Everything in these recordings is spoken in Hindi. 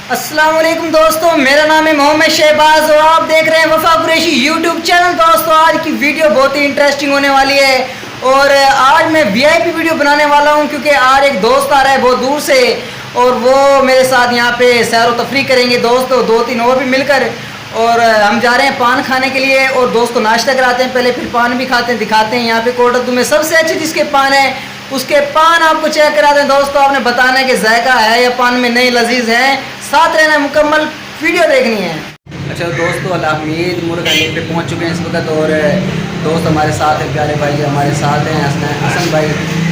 अस्सलाम वालेकुम दोस्तों, मेरा नाम है मोहम्मद शहबाज और आप देख रहे हैं वफा कुरैशी यूट्यूब चैनल। दोस्तों आज की वीडियो बहुत ही इंटरेस्टिंग होने वाली है और आज मैं वीआईपी वीडियो बनाने वाला हूं क्योंकि आज एक दोस्त आ रहा है बहुत दूर से और वो मेरे साथ यहां पे सैर व तफरी करेंगे दोस्तों, दो तीन और भी मिलकर। और हम जा रहे हैं पान खाने के लिए और दोस्त को नाश्ता कराते हैं पहले, फिर पान भी खाते हैं, दिखाते हैं यहाँ पे कोटकदू में सबसे अच्छे जिसके पान है उसके पान आपको चेक कराते हैं दोस्तों। आपने बताना है कि जायका है या पान में नहीं लजीज है, साथ रहना, मुकम्मल वीडियो देखनी है। अच्छा दोस्तों, अल-हमीद मुर्ग अड्डे पे पहुंच चुके हैं इस वक्त और दोस्त हमारे साथ हैं, प्यारे भाई हमारे साथ हैं, हसन भाई,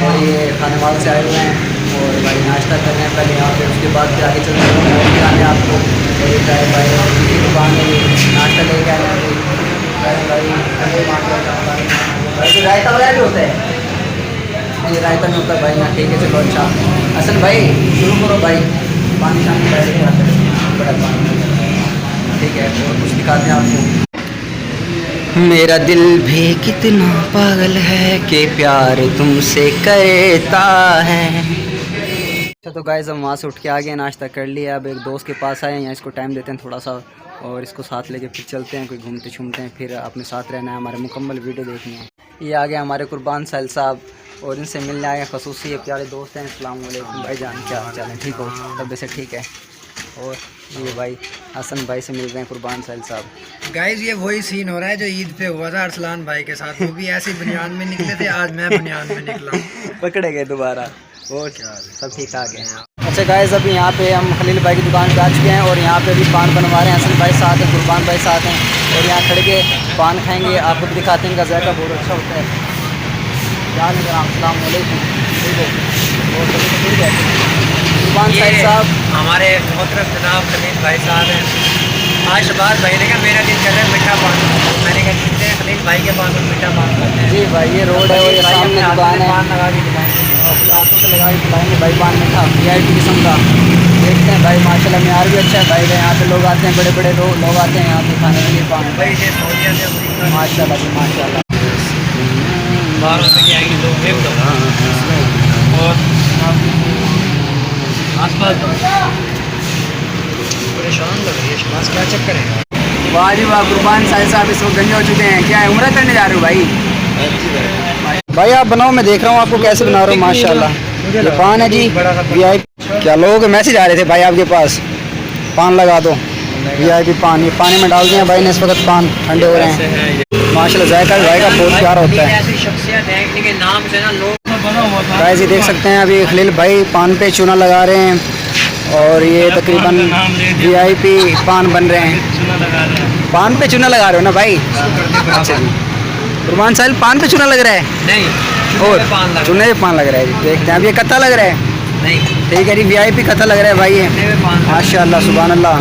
और ये खाने वाले से आए हुए हैं और भाई नाश्ता कर रहे हैं पहले यहाँ पे, उसके बाद फिर आगे चलते हैं और दिखाने आपको। और ये प्यारे भाई की दुकान में नाश्ता लेके आए हैं भाई, रायता वगैरह भी होता है, ये रायता में होता है भाई यहाँ। ठीक है चलो, अच्छा हसन भाई शुरू करो भाई, पानी शानी बड़ा पानी, ठीक है और कुछ दिखाते हैं आपको। मेरा दिल भी कितना पागल है कि प्यार तुमसे करता है। अच्छा तो गाइस हम वहाँ से उठ के आ गए, नाश्ता कर लिया, अब एक दोस्त के पास आए हैं, यहाँ इसको टाइम देते हैं थोड़ा सा और इसको साथ लेके फिर चलते हैं, कोई घूमते छूमते हैं, फिर अपने साथ रहना है, हमारे मुकम्मल वीडियो देखनी है। ये आ गए हमारे कुर्बान साहिल साहब और इनसे मिलने आए हैं, खसूसी ये प्यारे दोस्त हैं। अस्सलाम वालेकुम भाईजान, क्या हाल चाल है, ठीक हो, तब से ठीक है। और ये भाई हसन भाई से मिल रहे हैं कुर्बान साहिल साहब। गाइस ये वही सीन हो रहा है जो ईद पे हुआ था अरसलान भाई के साथ, वो भी ऐसे बुनियाद में निकले थे, आज मैं बुनियाद में निकला। पकड़े गए दोबारा, और क्या सब ठीक ठाक है। अच्छा गाइस अभी यहाँ पे हम खलील भाई की दुकान पे आ चुके हैं और यहाँ पे अभी पान बनवा रहे हैं, हसन भाई साथ हैं, कुर्बान भाई साथ हैं और यहाँ खड़े के पान खाएंगे, आपको भी दिखाते हैं, इनका जायका बहुत अच्छा होता है। क्या अस्सलाम वालेकुम, ठीक हो और सभी तो ठीक है। कुर्बान साहब हमारे मोहतरम जनाब खलील भाई साहब हैं। आज शबाज भाई ने कहा मेरा दिल कर रहा है मीठा पान, मैंने कहा चलते हैं खलील भाई के पास और मीठा पान करते हैं। जी भाई ये रोड है और ये सामने दुकान है, पान लगा के दिखाएंगे और हाथों से लगा के खिलाएंगे भाई पान मीठा VIP किस्म का। देखते हैं भाई माशाल्लाह मेयार भी अच्छा है भाई का, यहाँ पे लोग आते हैं, बड़े बड़े लोग आते हैं यहाँ पे खाने के लिए पान भाई से सऊदीया से माशाल्लाह जी माशाल्लाह। 12 रुपये की आएगी दो, एक दो और आसपास परेशान लग रही है शबाज, क्या चक्कर है? वाह जी वाह, कुर्बान साहिब इसको गंजे हो चुके हैं, क्या है उम्र करने जा रहे हो भाई? भाई आप बनाओ, मैं देख रहा हूँ आपको कैसे बना रहे हो माशाल्लाह। ये पान है जी VIP। क्या लोगों के मैसेज आ रहे थे भाई आपके पास, पान लगा दो VIP पान, ये पानी में डाल दिए भाई ने, इस वक्त पान ठंडे हो रहे हैं माशाल्लाह। जायका भाई का बहुत प्यारा होता है। ऐसी शख्सियत है इनके नाम से ना लोग गाइस ये देख सकते हैं अभी खलील भाई पान पे चूना लगा रहे हैं और ये तकरीबन VIP पान बन रहे हैं। पान पे चूना लगा रहे हो ना भाई? अच्छा जी कुर्बान साहिल पान पे चूना लग रहा है? नहीं और पान चूने पे पान लग रहा है, देखते हैं। अब ये कत्ता लग रहा है? नहीं, ठीक है जी VIP कत्ता लग रहा है भाई ये माशाल्लाह सुभान अल्लाह।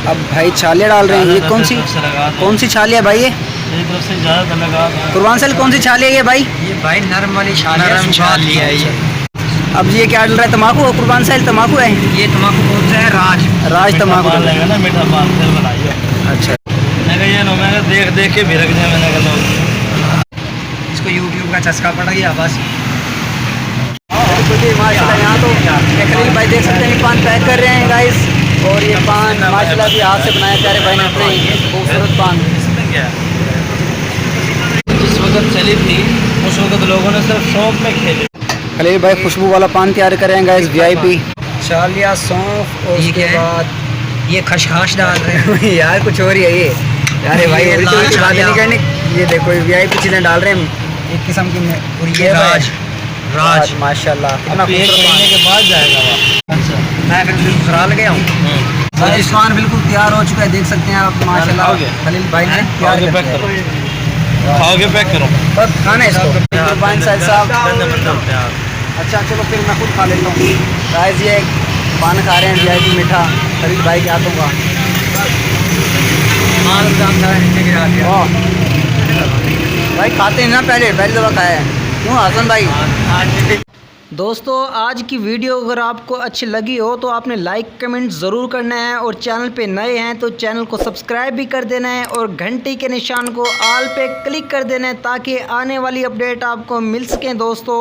अब भाई छालियाँ डाल रहे हैं, ये कौन सी छालियाँ भाई ये? कुर्बान साहिल कौन सी छालियाँ ये भाई? ये भाई नरम वाली छाली है ये। अब ये क्या डल रहा है, तम्बाकू? कुर्बान साहिल तम्बाकू है ये तम्बाकू कौन सा है? राज तम्बाकू ना मीठा पान फिर बनाइए। अच्छा मैंने ये नो मैंने देख के भी रख दिया, मैंने कहा लोग इसको यूट्यूब का चस्का पड़ गया बस। माशाल्लाह यहाँ तो खलील भाई देख सकते हैं पान पैक कर रहे हैं गाइस, और ये पान माशाल्लाह भी हाथ से बनाया प्यारे भाई ने अपने खूबसूरत पान। जिस वक्त चली थी उस वक्त लोगों ने सिर्फ शौक में खेले। खलील भाई खुशबू वाला पान तैयार कर रहे हैं गाइस VIP। छालिया सौंफ और उसके बाद ये खशखाश डाल रहे हैं। यार कुछ और ही है ये, अरे भाई ये उल्टी उल्टी बातें नहीं करनी। ये देखो VIP चीज़ें डाल रहे हैं एक किस्म की, और ये राज माशाल्लाह कितना एक खूबसूरत महीने के बाद जाएगा वहाँ। अच्छा मैं फिर ससुराल गया हूँ। और पान बिल्कुल तैयार हो चुका है, देख सकते हैं आप माशाल्लाह। खाओगे? खलील भाई ने तैयार खाओगे, कर पैक करो, दिया। खाओगे पैक करो। बस खाना है इसको कुर्बान साहिल साहब। यार अच्छा चलो फिर मैं खुद खा लेता हूँ। गाइस ये पान खा रहे हैं VIP मीठा खलील भाई के हाथों का। वाह भाई खाते हैं ना, पहली दफ़ा खाया है, क्यों हसन भाई? दोस्तों आज की वीडियो अगर आपको अच्छी लगी हो तो आपने लाइक कमेंट ज़रूर करना है और चैनल पे नए हैं तो चैनल को सब्सक्राइब भी कर देना है और घंटी के निशान को ऑल पे क्लिक कर देना है ताकि आने वाली अपडेट आपको मिल सकें दोस्तों।